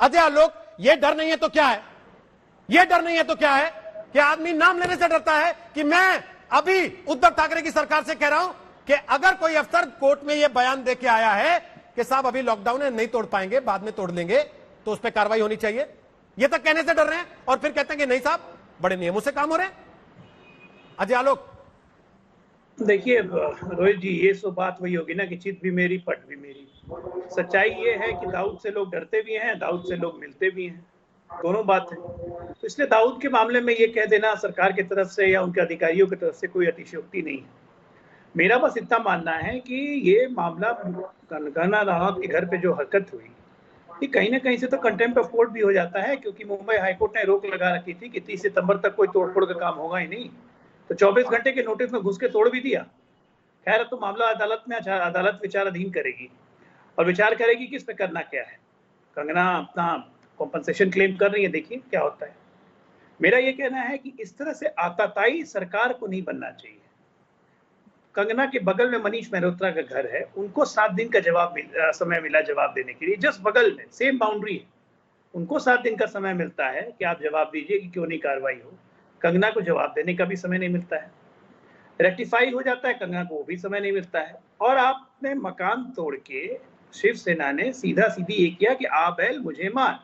अजय आलोक, ये डर नहीं है तो क्या है? ये डर नहीं है तो क्या है कि आदमी नाम लेने से डरता है कि मैं अभी उद्धव ठाकरे की सरकार से कह रहा हूं कि अगर कोई अफसर कोर्ट में यह बयान देके आया है कि साहब अभी लॉकडाउन है, नहीं तोड़ पाएंगे, बाद में तोड़ लेंगे, तो उस पर कार्रवाई होनी चाहिए। ये तक कहने से डर रहे हैं और फिर कहते हैं कि नहीं साहब, बड़े नियमों से काम हो रहे हैं। अजय आलोक, देखिए रोहित जी, ये सो बात वही होगी ना कि चित भी मेरी पट भी मेरी। सच्चाई ये है कि दाऊद से लोग डरते भी हैं, दाऊद से लोग मिलते भी हैं, दोनों बात है। तो इसलिए दाऊद के मामले में ये कह देना सरकार की तरफ से या उनके अधिकारियों की तरफ से कोई अतिशयोक्ति नहीं है। मेरा बस इतना मानना है कि ये मामला कंगना रनौत के घर पे जो हरकत हुई, ये कहीं ना कहीं से तो कंटेम्प्ट ऑफ कोर्ट भी हो जाता है, क्योंकि मुंबई हाईकोर्ट ने रोक लगा रखी थी कि 30 सितंबर तक कोई तोड़फोड़ का काम होगा ही नहीं। तो 24 घंटे के नोटिस में घुस के तोड़ भी दिया। खैर, तो मामला अदालत में, अदालत विचाराधीन करेगी और विचार करेगी कि इस पे करना क्या है। कंगना अपना कॉम्पनसेशन क्लेम कर रही है, देखिए क्या होता है। मेरा ये कहना है कि इस तरह से आताताई सरकार को नहीं बनना चाहिए। कंगना के बगल में मनीष मेहरोत्रा का घर है, उनको 7 दिन का समय मिला जवाब देने के लिए, जस्ट बगल में, सेम बाउंड्री है, उनको 7 दिन का समय मिलता है कि आप जवाब दीजिए कि क्यों नहीं कार्रवाई हो। कंगना को जवाब देने का भी समय नहीं मिलता है, रेक्टिफाई हो जाता है, कंगना को वो भी समय नहीं मिलता है। और आपने मकान तोड़ के, शिवसेना ने सीधा सीधी ये किया कि आ बैल मुझे मार।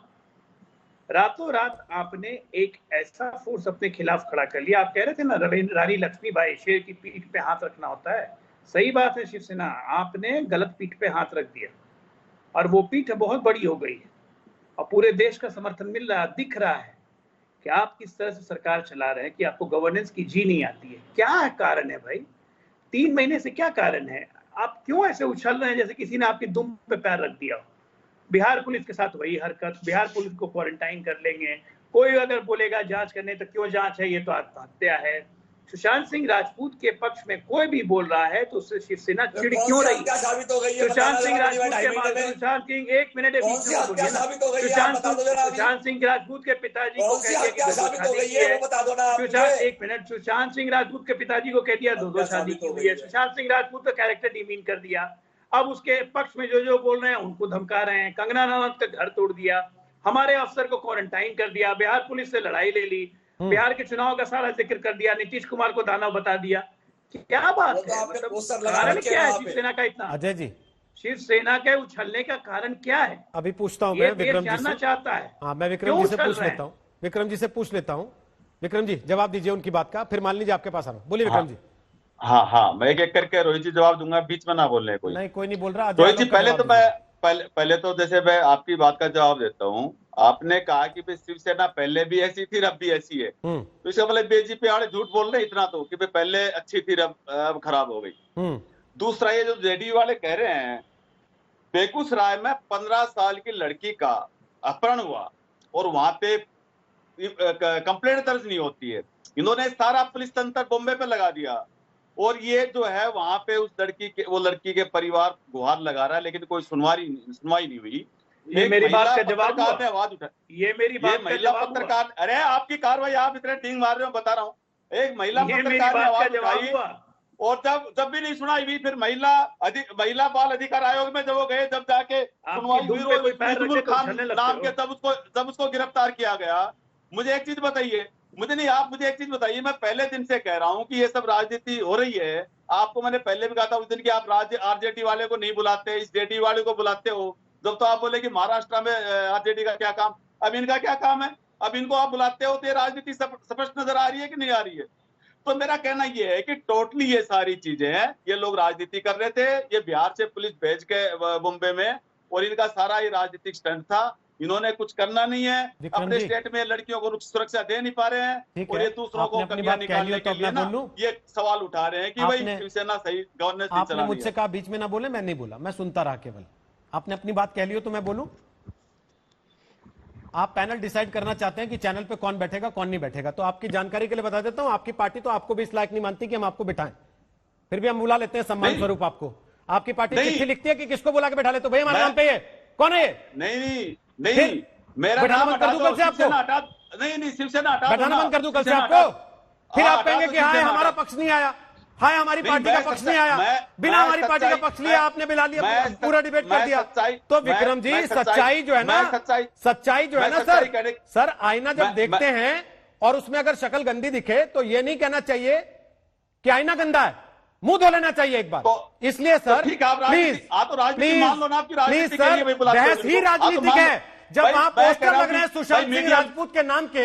रातों रात आपने एक ऐसा फोर्स अपने खिलाफ खड़ा कर लिया। आप कह रहे थे ना, रानी लक्ष्मीबाई, शेर की पीठ पे हाथ रखना होता है। सही बात है शिवसेना, आपने गलत पीठ पे हाथ रख दिया और वो पीठ बहुत बड़ी हो गई है और पूरे देश का समर्थन मिल रहा है। दिख रहा है कि आप किस तरह से सरकार चला रहे हैं कि आपको गवर्नेंस की जी नहीं आती है। क्या कारण है भाई? 3 महीने से क्या कारण है? आप क्यों ऐसे उछल रहे हैं जैसे किसी ने आपकी दुम पे पैर रख दिया हो? बिहार पुलिस के साथ वही हरकत, बिहार पुलिस को क्वारंटाइन कर लेंगे। कोई अगर बोलेगा जांच करने तो क्यों जांच है, ये तो आत्महत्या है। सुशांत सिंह राजपूत के पक्ष में कोई भी बोल रहा है तो उससे शिवसेना चिड़ क्यों रही? सुशांत सिंह राजपूत के मामले, सुशांत सिंह, एक मिनट, सुशांत सिंह राजपूत के पिताजी को कह दिया कि सुशांत सिंह राजपूत के पिताजी को कह दिया 2 शादी की हुई है। सुशांत सिंह राजपूत का कैरेक्टर डिमीन कर दिया। अब उसके पक्ष में जो बोल रहे हैं उनको धमका रहे हैं। कंगना रनौत का घर तोड़ दिया, हमारे अफसर को क्वारंटाइन कर दिया, बिहार पुलिस से लड़ाई ले ली, बिहार के चुनाव का सारा जिक्र कर दिया, नीतीश कुमार को दानव बता दिया। क्या बात है? कारण क्या है शिवसेना का इतना? अजय जी, शिवसेना के उछलने का कारण क्या है? अभी पूछता हूं मैं विक्रम जी जानना से। चाहता है। हाँ, मैं विक्रम जी से पूछ लेता हूँ। विक्रम जी से पूछ लेता हूँ। विक्रम जी, जवाब दीजिए उनकी बात का, फिर मान लीजिए आपके पास आ रहा हूं। बोलिए विक्रम जी। हाँ हाँ, मैं एक एक करके रोहित जी जवाब दूंगा, बीच में ना बोलने कोई। नहीं, कोई नहीं बोल रहा। रोहित जी, पहले तो जैसे मैं आपकी बात का जवाब देता हूँ। आपने कहा कि भाई शिवसेना पहले भी ऐसी थी, अब भी ऐसी है, तो इसका मतलब बीजेपी वाले झूठ बोल रहे इतना तो कि भाई पहले अच्छी थी, अब खराब हो गई। दूसरा, ये जो जेडीयू वाले कह रहे हैं, बेगूसराय में 15 साल की लड़की का अपहरण हुआ और वहां पे कंप्लेंट दर्ज नहीं होती है। इन्होंने सारा पुलिस तंत्र बॉम्बे पे लगा दिया और ये जो है वहां पे उस लड़की के परिवार गुहार लगा रहा है, लेकिन कोई सुनवाई नहीं हुई। ये मेरी बात का जवाब ने आवाज उठा, ये मेरी बात का महिला पत्रकार, अरे आपकी कार्रवाई, आप इतने टींग मार रहे हो, बता रहा हूँ। एक महिला पत्रकार ने आवाज उठाई और जब भी नहीं सुनाई हुई, फिर महिला बाल अधिकार आयोग में जब वो गए, जब जाके सुनवाई हुई खान नाम के, जब उसको गिरफ्तार किया गया। मुझे एक चीज बताइए, आप मुझे एक चीज बताइए, मैं पहले दिन से कह रहा हूं कि ये सब राजनीति हो रही है। आपको मैंने पहले भी कहा था उस दिन कि आप आरजेडी वाले को नहीं बुलाते, इस जेडी वाले को बुलाते हो। जब तो आप बोले कि महाराष्ट्र में आरजेडी का क्या काम, अब इनका क्या काम है, अब इनको आप बुलाते हो तो ये राजनीति स्पष्ट नजर आ रही है कि नहीं आ रही है? तो मेरा कहना ये है कि टोटली ये सारी चीजें हैं, ये लोग राजनीति कर रहे थे। ये बिहार से पुलिस भेज के बॉम्बे में, और इनका सारा ये राजनीतिक स्टंट था। इन्होंने कुछ करना नहीं है, अपने स्टेट में लड़कियों को सुरक्षा दे नहीं पा रहे हैं और ये दूसरों को कमियां निकालने के लिए ना ये सवाल उठा रहे हैं कि भाई शिवसेना सही गवर्नेंस नहीं चला रही है। मुझसे कहा बीच में ना बोले, मैं नहीं बोला, मैं सुनता रहा केवल। आपने अपनी बात कह ली हो तो मैं बोलूं? आप पैनल डिसाइड करना चाहते हैं कि चैनल पे कौन बैठेगा कौन नहीं बैठेगा, तो आपकी जानकारी के लिए बता देता हूं, आपकी पार्टी तो आपको भी इस लायक नहीं मानती कि हम आपको बिठाएं, फिर भी हम बुला लेते हैं सम्मान स्वरूप आपको। आपकी पार्टी चिट्ठी लिखती है कि किसको बुला के बैठा ले, तो भाई हमारे नाम पे ये कौन है? नहीं, मेरा नाम बंद कर दूं कल से आपको? नहीं, शिवसेना हटा, बैठाना बंद कर दूं कल से आपको? फिर आप कहेंगे कि हाँ हमारा पक्ष नहीं आया। हाय हमारी पार्टी का पक्ष नहीं आया, बिना हमारी पार्टी का पक्ष लिया आपने, बिला लिया, पूरा डिबेट कर दिया। तो विक्रम जी सच्चाई जो है ना, सच्चाई जो है ना सर आईना जब देखते हैं और उसमें अगर शक्ल गंदी दिखे तो ये नहीं कहना चाहिए कि आईना गंदा है, मुंह धो लेना चाहिए एक बार। इसलिए सर प्लीज प्लीज सर, बहस ही राजनीतिक है। जब वहां पोस्टर लग रहे हैं सुशांत सिंह राजपूत के नाम के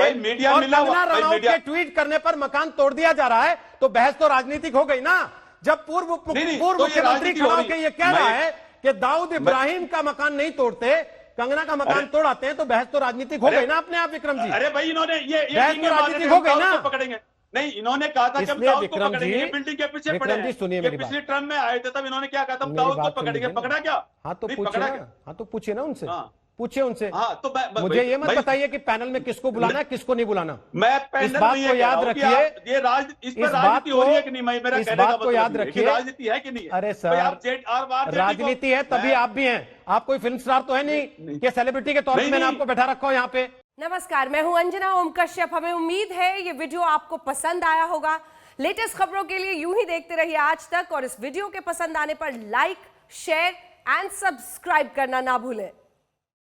और कंगना रनौत के ट्वीट करने पर मकान तोड़ दिया जा रहा है, तो बहस तो राजनीतिक हो गई ना। जब पूर्व मुख्यमंत्री खड़ा होकर ये कह रहा है कि दाऊद इब्राहिम का मकान नहीं तोड़ते, कंगना का मकान तोड़ाते हैं, तो बहस तो राजनीतिक हो गई ना अपने आप विक्रम जी। अरे भाई इन्होंने बहस तो राजनीतिक हो गई ना। पकड़ेंगे नहीं, इन्होंने कहा था कि हम दाऊद को पकड़ेंगे, ये बिल्डिंग के पीछे पड़े हैं। सुनिए मेरी बात, पिछले टर्म में आए थे तब इन्होंने क्या कहा था, दाऊद को पकड़ेंगे, पकड़ा क्या? हाँ तो पूछिए ना उनसे, पूछिए उनसे। हाँ, तो मुझे ये मत बताइए कि पैनल में किसको बुलाना है किसको नहीं बुलाना। मैं इस बात को याद रखिए, ये राजनीति हो रही है कि नहीं, मेरा इस बात को याद रखिए, राजनीति है कि नहीं? अरे सर राजनीति है तभी आप भी हैं, आप कोई फिल्म स्टार तो है नहीं कि सेलिब्रिटी के तौर पर मैंने आपको बैठा रखा हो यहाँ पे। नमस्कार, मैं हूं अंजना ओम कश्यप। हमें उम्मीद है ये वीडियो आपको पसंद आया होगा। लेटेस्ट खबरों के लिए यूं ही देखते रहिए आज तक, और इस वीडियो के पसंद आने पर लाइक, शेयर एंड सब्सक्राइब करना ना भूलें।